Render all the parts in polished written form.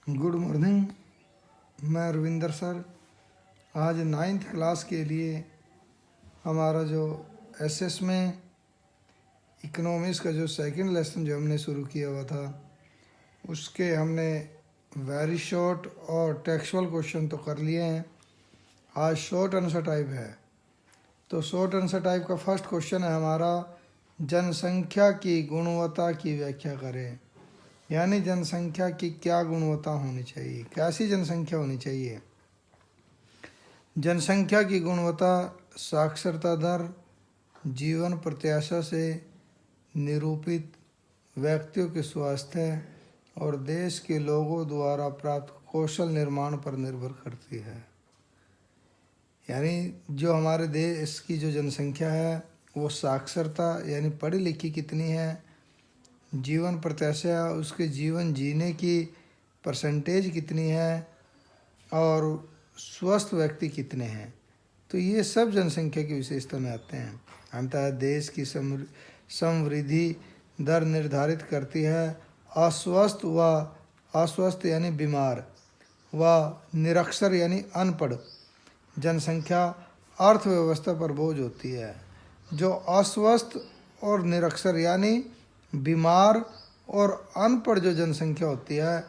Good morning. मैं Ravinder sir. आज 9th class के लिए हमारा जो एसएस में इकोनॉमिक्स का जो सेकंड लेसन जो हमने शुरू किया हुआ था, उसके हमने वेरी शॉर्ट और टेक्सुअल क्वेश्चन तो कर लिए हैं। आज शॉर्ट आंसर टाइप है। तो शॉर्ट आंसर टाइप का फर्स्ट क्वेश्चन है हमारा, जनसंख्या की गुणवत्ता की व्याख्या करें। यानी जनसंख्या की क्या गुणवत्ता होनी चाहिए, कैसी जनसंख्या होनी चाहिए। जनसंख्या की गुणवत्ता साक्षरता दर, जीवन प्रत्याशा से निरूपित व्यक्तियों के स्वास्थ्य और देश के लोगों द्वारा प्राप्त कौशल निर्माण पर निर्भर करती है। यानी जो हमारे देश की जो जनसंख्या है वो साक्षरता यानी पढ़ी लिखी कितनी है, जीवन प्रत्याशा उसके जीवन जीने की परसेंटेज कितनी है, और स्वस्थ व्यक्ति कितने हैं। तो ये सब जनसंख्या की विशेषता में आते हैं। अंततः देश की समवृद्धि दर निर्धारित करती है अस्वस्थ यानी बीमार व निरक्षर यानी अनपढ़ जनसंख्या अर्थव्यवस्था पर बोझ होती है। जो अस्वस्थ और निरक्षर यानी बीमार और अनपढ़ जो जनसंख्या होती है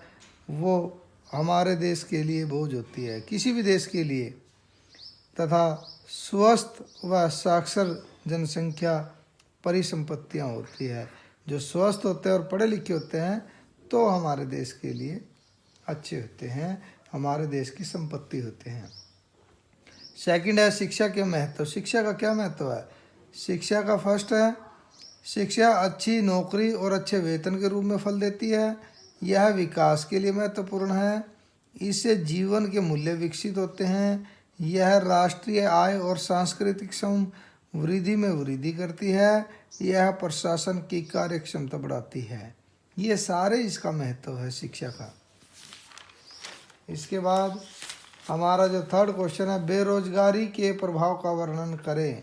वो हमारे देश के लिए बोझ होती है, किसी भी देश के लिए। तथा स्वस्थ व साक्षर जनसंख्या परिसंपत्तियाँ होती है। जो स्वस्थ होते हैं और पढ़े लिखे होते हैं तो हमारे देश के लिए अच्छे होते हैं, हमारे देश की संपत्ति होते हैं। सेकंड है शिक्षा के महत्व। शिक्षा का क्या महत्व है। शिक्षा का फर्स्ट है, शिक्षा अच्छी नौकरी और अच्छे वेतन के रूप में फल देती है। यह विकास के लिए महत्वपूर्ण है। इससे जीवन के मूल्य विकसित होते हैं। यह राष्ट्रीय आय और सांस्कृतिक समृद्धि में वृद्धि करती है। यह प्रशासन की कार्यक्षमता बढ़ाती है। ये सारे इसका महत्व है शिक्षा का। इसके बाद हमारा जो थर्ड क्वेश्चन है, बेरोजगारी के प्रभाव का वर्णन करें।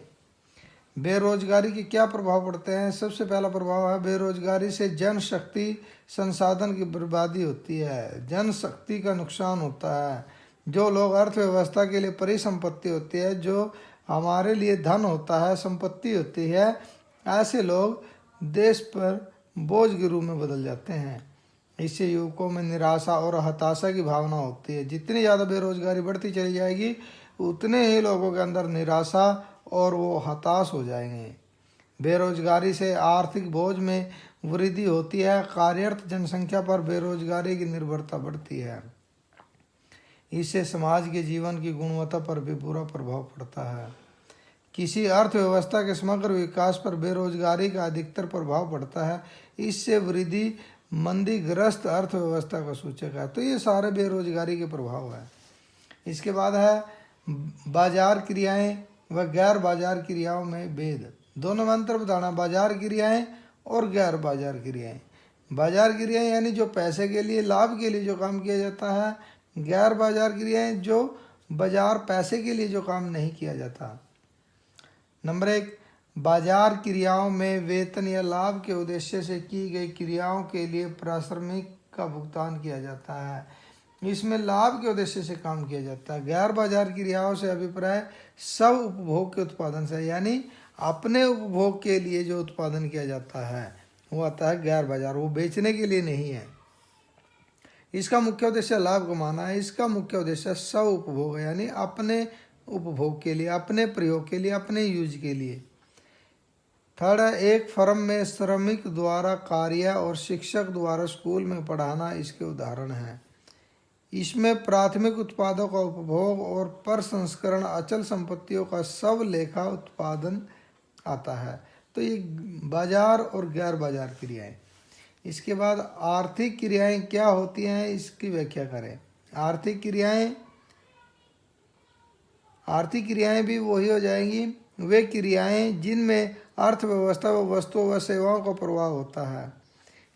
बेरोजगारी के क्या प्रभाव पड़ते हैं। सबसे पहला प्रभाव है बेरोजगारी से जनशक्ति संसाधन की बर्बादी होती है, जनशक्ति का नुकसान होता है। जो लोग अर्थव्यवस्था के लिए परिसंपत्ति होती है, जो हमारे लिए धन होता है, संपत्ति होती है, ऐसे लोग देश पर बोझ के रूप में बदल जाते हैं। इससे युवकों में निराशा और हताशा की भावना होती है। जितनी ज़्यादा बेरोजगारी बढ़ती चली जाएगी उतने ही लोगों के अंदर निराशा और वो हताश हो जाएंगे। बेरोजगारी से आर्थिक बोझ में वृद्धि होती है। कार्यरत जनसंख्या पर बेरोजगारी की निर्भरता बढ़ती है। इससे समाज के जीवन की गुणवत्ता पर भी बुरा प्रभाव पड़ता है। किसी अर्थव्यवस्था के समग्र विकास पर बेरोजगारी का अधिकतर प्रभाव पड़ता है। इससे वृद्धि मंदीग्रस्त अर्थव्यवस्था का सूचक है। तो ये सारे बेरोजगारी के प्रभाव है। इसके बाद है बाजार क्रियाएं व गैर बाजार क्रियाओं में भेद। दोनों में अंतर बताना, बाजार क्रियाएं और गैर बाजार क्रियाएं। बाजार क्रियाएं यानी जो पैसे के लिए लाभ के लिए जो काम किया जाता है, गैर बाजार क्रियाएं जो बाजार पैसे के लिए जो काम नहीं किया जाता। नंबर 1, बाजार क्रियाओं में वेतन या लाभ के उद्देश्य से की गई क्रियाओं के लिए पारिश्रमिक का भुगतान किया जाता है। इसमें लाभ के उद्देश्य से काम किया जाता है। गैर बाजार क्रियाओं से अभिप्राय सब उपभोग के उत्पादन से, यानी अपने उपभोग के लिए जो उत्पादन किया जाता है वो आता है गैर बाजार, वो बेचने के लिए नहीं है। इसका मुख्य उद्देश्य लाभ कमाना है। इसका मुख्य उद्देश्य सब उपभोग है, यानी अपने उपभोग के लिए, अपने प्रयोग के लिए, अपने यूज के लिए। थर्ड है, एक फर्म में श्रमिक द्वारा कार्य और शिक्षक द्वारा स्कूल में पढ़ाना इसके उदाहरण हैं। इसमें प्राथमिक उत्पादों का उपभोग और प्रसंस्करण अचल संपत्तियों का सब लेखा उत्पादन आता है। तो ये बाजार और गैर बाजार क्रियाएं। इसके बाद आर्थिक क्रियाएं क्या होती हैं, इसकी व्याख्या करें। आर्थिक क्रियाएं भी वही हो जाएंगी, वे क्रियाएं जिनमें अर्थव्यवस्था व वस्तुओं व सेवाओं का प्रभाव होता है,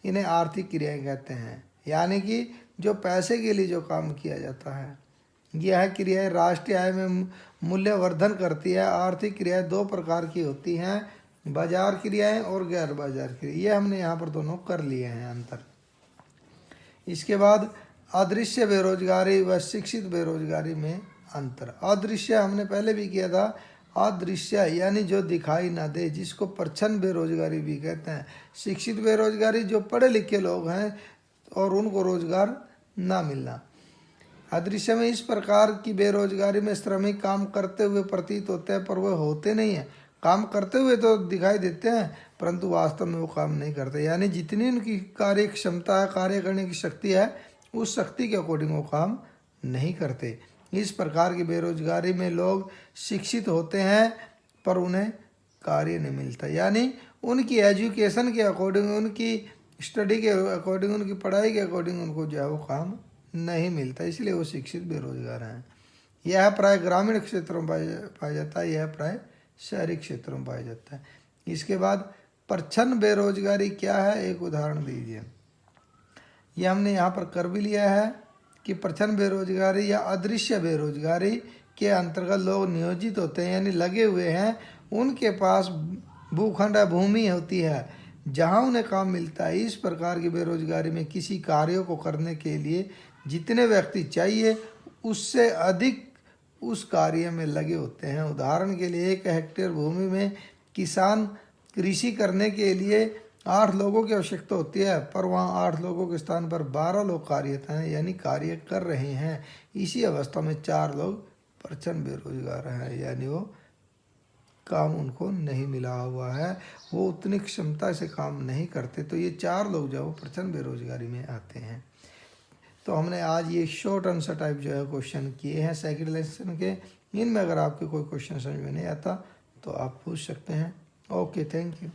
इन्हें आर्थिक क्रियाएं कहते हैं। यानी कि जो पैसे के लिए जो काम किया जाता है। यह क्रियाएं राष्ट्रीय आय में मूल्यवर्धन करती है। आर्थिक क्रियाएं दो प्रकार की होती हैं, बाजार क्रियाएं और गैर बाजार क्रियाएं। ये हमने यहाँ पर दोनों कर लिए हैं अंतर। इसके बाद अदृश्य बेरोजगारी व शिक्षित बेरोजगारी में अंतर। अदृश्य हमने पहले भी किया था। अदृश्य यानी जो दिखाई ना दे, जिसको प्रच्छन्न बेरोजगारी भी कहते हैं। शिक्षित बेरोजगारी जो पढ़े लिखे लोग हैं और उनको रोजगार ना मिलना। अदृश्य में इस प्रकार की बेरोजगारी में श्रमिक काम करते हुए प्रतीत होते हैं पर वह होते नहीं हैं। काम करते हुए तो दिखाई देते हैं परंतु वास्तव में वो काम नहीं करते, यानी जितनी उनकी कार्य क्षमता है, कार्य करने की शक्ति है, उस शक्ति के अकॉर्डिंग वो काम नहीं करते। इस प्रकार की बेरोजगारी में लोग शिक्षित होते हैं पर उन्हें कार्य नहीं मिलता, यानी उनकी एजुकेशन के अकॉर्डिंग, उनकी स्टडी के अकॉर्डिंग, उनकी पढ़ाई के अकॉर्डिंग उनको जो है वो काम नहीं मिलता, इसलिए वो शिक्षित बेरोजगार हैं। यह प्राय ग्रामीण क्षेत्रों में पाया जाता है, यह प्राय शहरी क्षेत्रों में पाया जाता है। इसके बाद प्रच्छन्न बेरोजगारी क्या है, एक उदाहरण दीजिए। यह हमने यहाँ पर कर भी लिया है कि प्रच्छन्न बेरोजगारी या अदृश्य बेरोजगारी के अंतर्गत लोग नियोजित होते हैं, यानी लगे हुए हैं, उनके पास भूखंड भूमि होती है जहाँ उन्हें काम मिलता है। इस प्रकार की बेरोजगारी में किसी कार्य को करने के लिए जितने व्यक्ति चाहिए उससे अधिक उस कार्य में लगे होते हैं। उदाहरण के लिए 1 हेक्टेयर भूमि में किसान कृषि करने के लिए 8 लोगों की आवश्यकता होती है, पर वहाँ 8 लोगों के स्थान पर 12 लोग कार्यरत हैं, यानी कार्य कर रहे हैं। इसी अवस्था में 4 लोग प्रच्छन्न बेरोजगार हैं, यानी वो काम उनको नहीं मिला हुआ है, वो उतनी क्षमता से काम नहीं करते, तो ये 4 लोग जो प्रच्छन्न बेरोजगारी में आते हैं। तो हमने आज ये शॉर्ट आंसर टाइप जो है क्वेश्चन किए हैं सेकंड लेसन के। इनमें अगर आपके कोई क्वेश्चन समझ में नहीं आता तो आप पूछ सकते हैं। Okay, thank you.